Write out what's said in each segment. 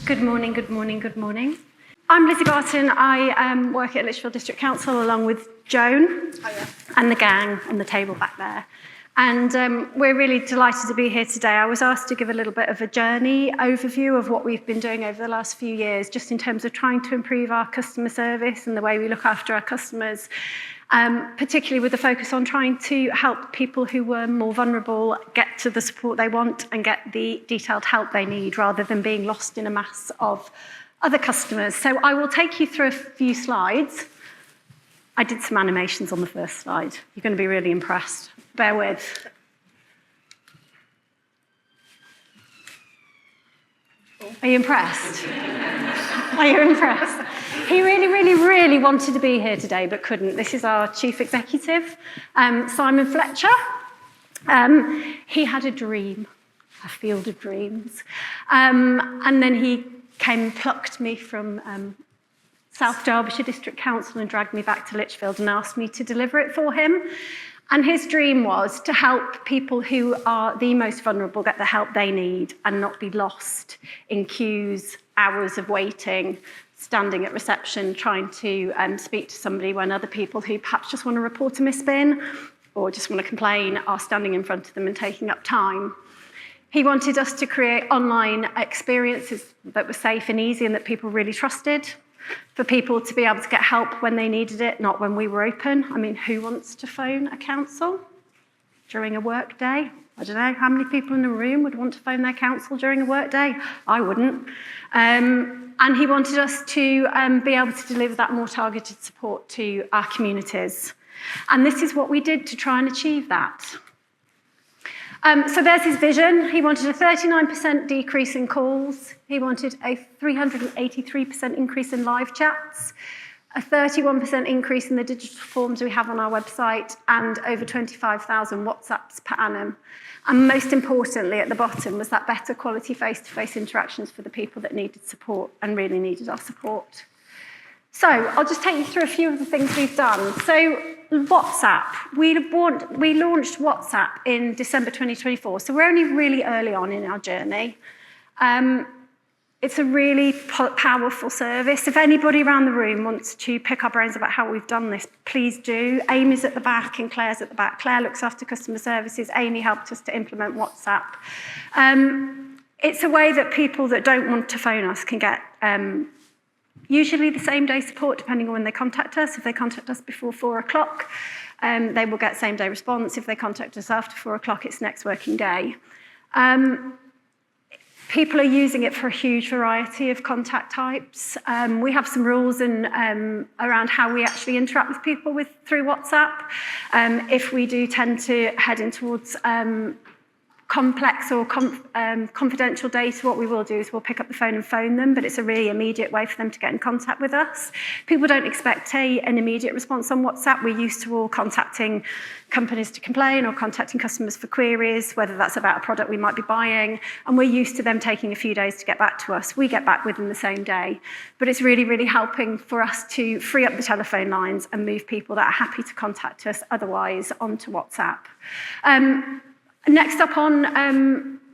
Good morning, good morning, good morning. I'm Lizzie Barton. I work at Lichfield District Council along with Joan and the gang on the table back there. And we're really delighted to be here today. I was asked to give a little bit of a journey overview of what we've been doing over the last few years, just in terms of trying to improve our customer service and the way we look after our customers, particularly with the focus on trying to help people who were more vulnerable get to the support they want and get the detailed help they need, rather than being lost in a mass of other customers. So I will take you through a few slides. I did some animations on the first slide. You're going to be really impressed. Bear with. Are you impressed? Are you impressed? He really wanted to be here today, but couldn't. This is our chief executive, Simon Fletcher. He had a dream, a field of dreams. And then he came and plucked me from South Derbyshire District Council and dragged me back to Lichfield and asked me to deliver it for him. And his dream was to help people who are the most vulnerable get the help they need and not be lost in queues, hours of waiting, standing at reception, trying to speak to somebody when other people who perhaps just want to report a misbin or just want to complain are standing in front of them and taking up time. He wanted us to create online experiences that were safe and easy and that people really trusted, for people to be able to get help when they needed it, not when we were open. I mean, who wants to phone a council during a work day? I don't know, how many people in the room would want to phone their council during a work day? I wouldn't. And he wanted us to be able to deliver that more targeted support to our communities. And this is what we did to try and achieve that. So there's his vision. He wanted a 39% decrease in calls. He wanted a 383% increase in live chats, a 31% increase in the digital forms we have on our website, and over 25,000 WhatsApps per annum. And most importantly, at the bottom, was that better quality face-to-face interactions for the people that needed support and really needed our support. So I'll just take you through a few of the things we've done. So WhatsApp, we launched WhatsApp in December 2024, so we're only really early on in our journey. It's a really powerful service. If anybody around the room wants to pick our brains about how we've done this, please do. Amy's at the back and Claire's at the back. Claire looks after customer services. Amy helped us to implement WhatsApp. It's a way that people that don't want to phone us can get usually the same day support, depending on when they contact us. If they contact us before 4 o'clock, they will get same day response. If they contact us after 4 o'clock, it's next working day. People are using it for a huge variety of contact types. We have some rules around how we actually interact with people through WhatsApp. If we do tend to head in towards complex or confidential data, what we will do is we'll pick up the phone and phone them, but it's a really immediate way for them to get in contact with us. People don't expect an immediate response on WhatsApp. We're used to all contacting companies to complain or contacting customers for queries, whether that's about a product we might be buying, and we're used to them taking a few days to get back to us. We get back within the same day, but it's really helping for us to free up the telephone lines and move people that are happy to contact us otherwise onto WhatsApp. Next up on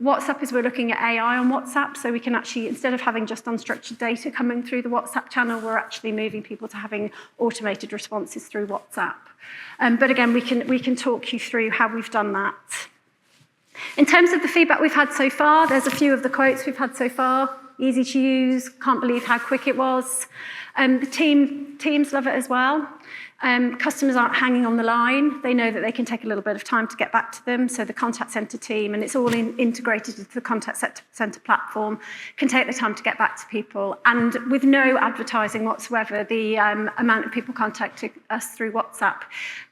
WhatsApp is we're looking at AI on WhatsApp, so we can actually, instead of having just unstructured data coming through the WhatsApp channel, we're actually moving people to having automated responses through WhatsApp. But again, we can talk you through how we've done that. In terms of the feedback we've had so far, there's a few of the quotes we've had so far. Easy to use, can't believe how quick it was. The teams love it as well. Customers aren't hanging on the line. They know that they can take a little bit of time to get back to them. So the contact centre team, and it's all integrated into the contact centre platform, can take the time to get back to people. And with no advertising whatsoever, the amount of people contacting us through WhatsApp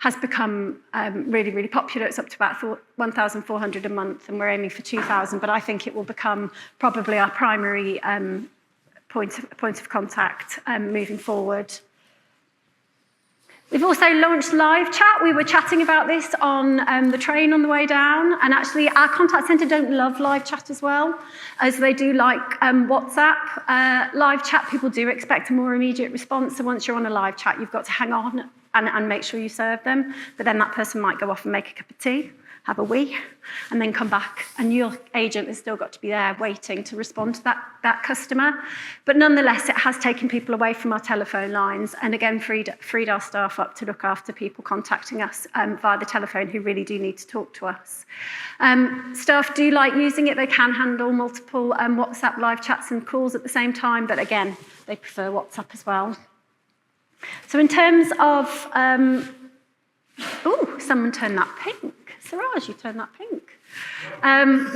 has become really popular. It's up to about 1,400 a month, and we're aiming for 2,000. But I think it will become probably our primary point of contact moving forward. We've also launched live chat. We were chatting about this on the train on the way down, and actually our contact centre don't love live chat as well, as they do like WhatsApp. Live chat, people do expect a more immediate response, so once you're on a live chat, you've got to hang on and make sure you serve them, but then that person might go off and make a cup of tea, have a wee, and then come back, and your agent has still got to be there waiting to respond to that customer. But nonetheless, it has taken people away from our telephone lines, and again, freed our staff up to look after people contacting us via the telephone who really do need to talk to us. Staff do like using it. They can handle multiple WhatsApp live chats and calls at the same time, but again, they prefer WhatsApp as well. So in terms of, someone turned that pink. Siraj, you turned that pink.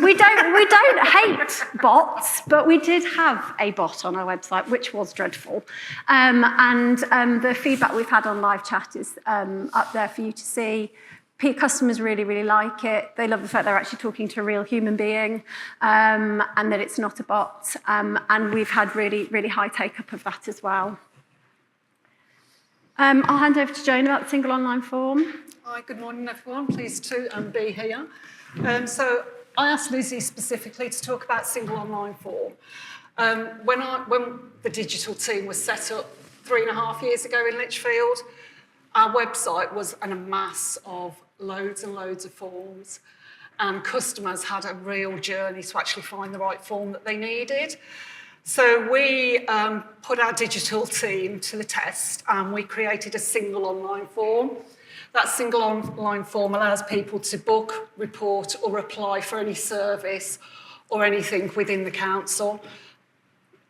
We don't hate bots, but we did have a bot on our website, which was dreadful. And the feedback we've had on live chat is up there for you to see. Customers really, really like it. They love the fact they're actually talking to a real human being and that it's not a bot. And we've had really, really high take-up of that as well. I'll hand over to Joan about the single online form. Hi, good morning, everyone. Pleased to be here. So I asked Lizzie specifically to talk about single online form. When the digital team was set up 3.5 years ago in Lichfield, our website was a mass of loads and loads of forms, and customers had a real journey to actually find the right form that they needed. So we put our digital team to the test, and we created a single online form. That single online form allows people to book, report, or apply for any service or anything within the council.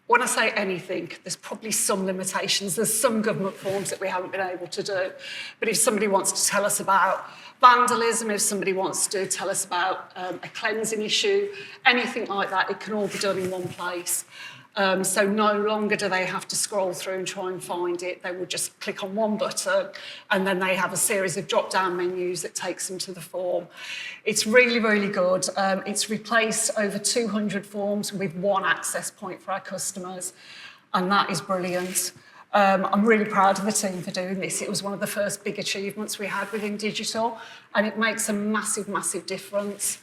When I say anything, there's probably some limitations. There's some government forms that we haven't been able to do. But if somebody wants to tell us about vandalism, if somebody wants to tell us about a cleansing issue, anything like that, it can all be done in one place. So no longer do they have to scroll through and try and find it. They will just click on one button, and then they have a series of drop-down menus that takes them to the form. It's really, really good. It's replaced over 200 forms with one access point for our customers, and that is brilliant. I'm really proud of the team for doing this. It was one of the first big achievements we had within digital, and it makes a massive, massive difference.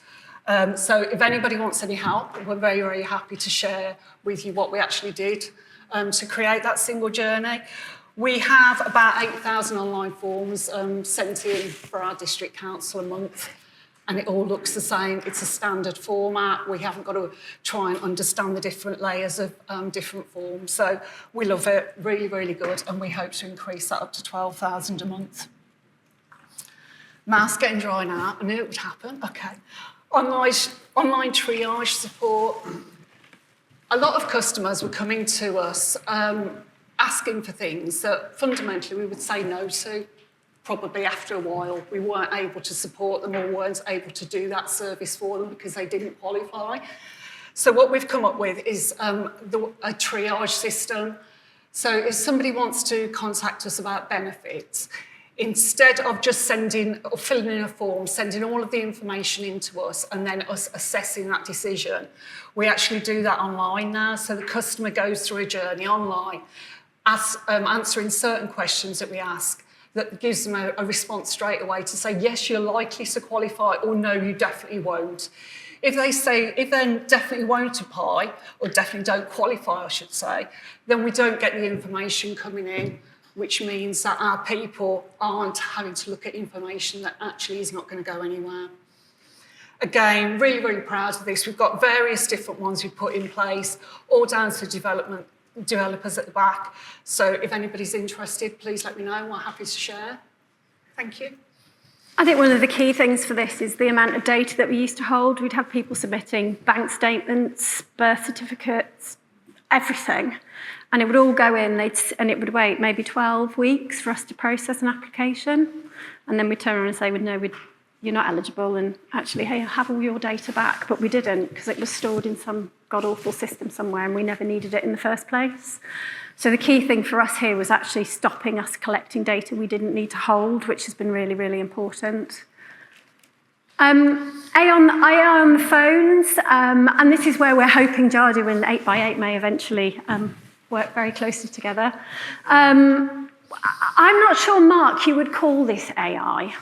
So if anybody wants any help, we're very, very happy to share with you what we actually did to create that single journey. We have about 8,000 online forms sent in for our district council a month, and it all looks the same. It's a standard format. We haven't got to try and understand the different layers of different forms. So we love it, really, really good, and we hope to increase that up to 12,000 a month. Mouse getting dry now. I knew it would happen. Okay. Online triage support. A lot of customers were coming to us asking for things that fundamentally we would say no to. Probably after a while, we weren't able to support them or weren't able to do that service for them because they didn't qualify. So what we've come up with is a triage system. So if somebody wants to contact us about benefits, instead of just sending or filling in a form, sending all of the information into us and then us assessing that decision, we actually do that online now. So the customer goes through a journey online, answering certain questions that we ask, that gives them a response straight away to say, yes, you're likely to qualify, or no, you definitely won't. If they definitely won't apply, or definitely don't qualify, I should say, then we don't get the information coming in, which means that our people aren't having to look at information that actually is not going to go anywhere. Again, really, really proud of this. We've got various different ones we've put in place, all down to developers at the back. So if anybody's interested, please let me know. We're happy to share. Thank you. I think one of the key things for this is the amount of data that we used to hold. We'd have people submitting bank statements, birth certificates, everything. And it would all go in, and it would wait maybe 12 weeks for us to process an application. And then we'd turn around and say, well, no, you're not eligible, and actually, hey, have all your data back. But we didn't, because it was stored in some god-awful system somewhere, and we never needed it in the first place. So the key thing for us here was actually stopping us collecting data we didn't need to hold, which has been really, really important. AI on the phones, and this is where we're hoping Jadu and 8x8 may eventually work very closely together. I'm not sure, Mark, you would call this AI.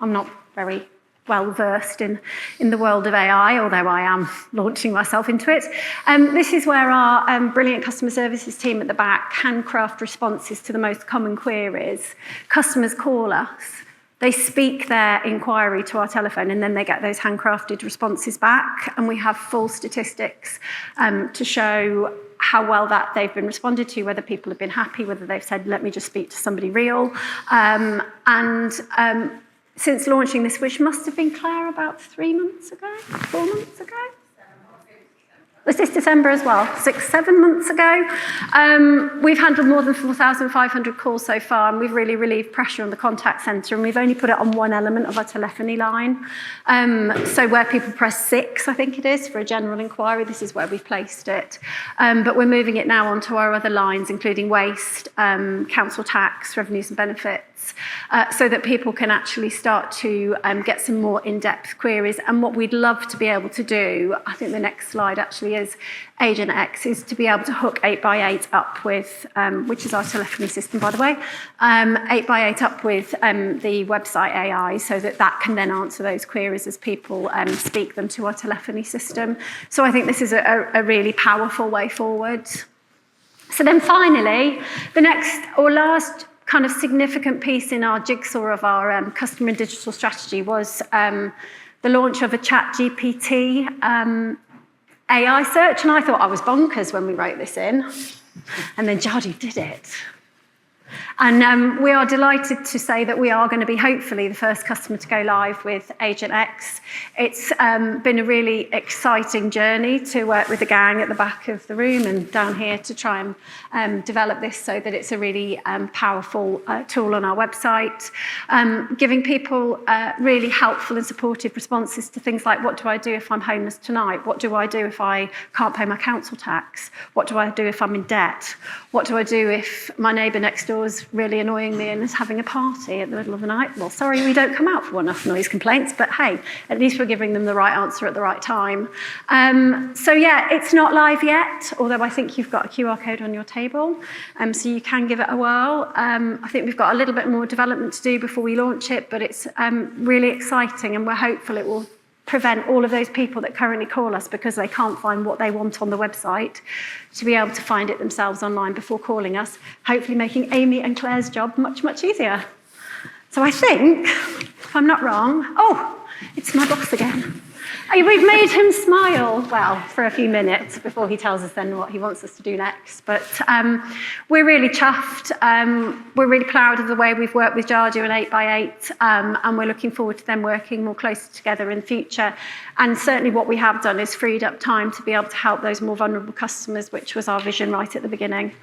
I'm not very well versed in the world of AI, although I am launching myself into it. This is where our brilliant customer services team at the back can craft responses to the most common queries. Customers call us, They speak their inquiry to our telephone and then they get those handcrafted responses back. And we have full statistics to show how well that they've been responded to, whether people have been happy, whether they've said, let me just speak to somebody real. Since launching this, which must have been, Claire, about 4 months ago? Was this December as well? 7 months ago. We've handled more than 4,500 calls so far, and we've really relieved pressure on the contact centre, and we've only put it on one element of our telephony line. So where people press 6, I think it is, for a general inquiry, this is where we've placed it. But we're moving it now onto our other lines, including waste, council tax, revenues and benefits, so that people can actually start to get some more in-depth queries. And what we'd love to be able to do, I think the next slide actually is Agent X, is to be able to hook 8x8 up with, which is our telephony system, by the way, 8x8 up with the website AI, so that that can then answer those queries as people speak them to our telephony system. So I think this is a really powerful way forward. So then finally, the next or last kind of significant piece in our jigsaw of our customer and digital strategy was the launch of a ChatGPT AI search, and I thought I was bonkers when we wrote this in, and then Jadu did it. And we are delighted to say that we are going to be hopefully the first customer to go live with Agent X. It's been a really exciting journey to work with the gang at the back of the room and down here to try and develop this so that it's a really powerful tool on our website, giving people really helpful and supportive responses to things like, what do I do if I'm homeless tonight? What do I do if I can't pay my council tax? What do I do if I'm in debt? What do I do if my neighbour next door is really annoying me and is having a party at the middle of the night? Well, sorry, we don't come out for enough noise complaints, but hey, at least we're giving them the right answer at the right time. So yeah, it's not live yet, although I think you've got a QR code on your table, so you can give it a whirl. I think we've got a little bit more development to do before we launch it, but it's really exciting, and we're hopeful it will prevent all of those people that currently call us because they can't find what they want on the website to be able to find it themselves online before calling us, hopefully making Amy and Claire's job much, much easier. So I think, if I'm not wrong, oh, it's my boss again. We've made him smile, well, for a few minutes before he tells us then what he wants us to do next. But we're really chuffed. We're really proud of the way we've worked with Jadu and 8x8, and we're looking forward to them working more closely together in the future. And certainly what we have done is freed up time to be able to help those more vulnerable customers, which was our vision right at the beginning.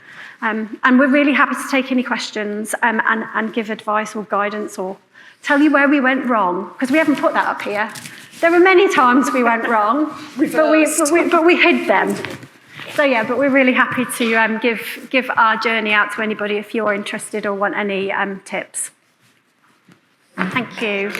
And we're really happy to take any questions and give advice or guidance or tell you where we went wrong, because we haven't put that up here. There were many times we went wrong, but we hid them. So yeah, but we're really happy to give our journey out to anybody if you're interested or want any tips. Thank you.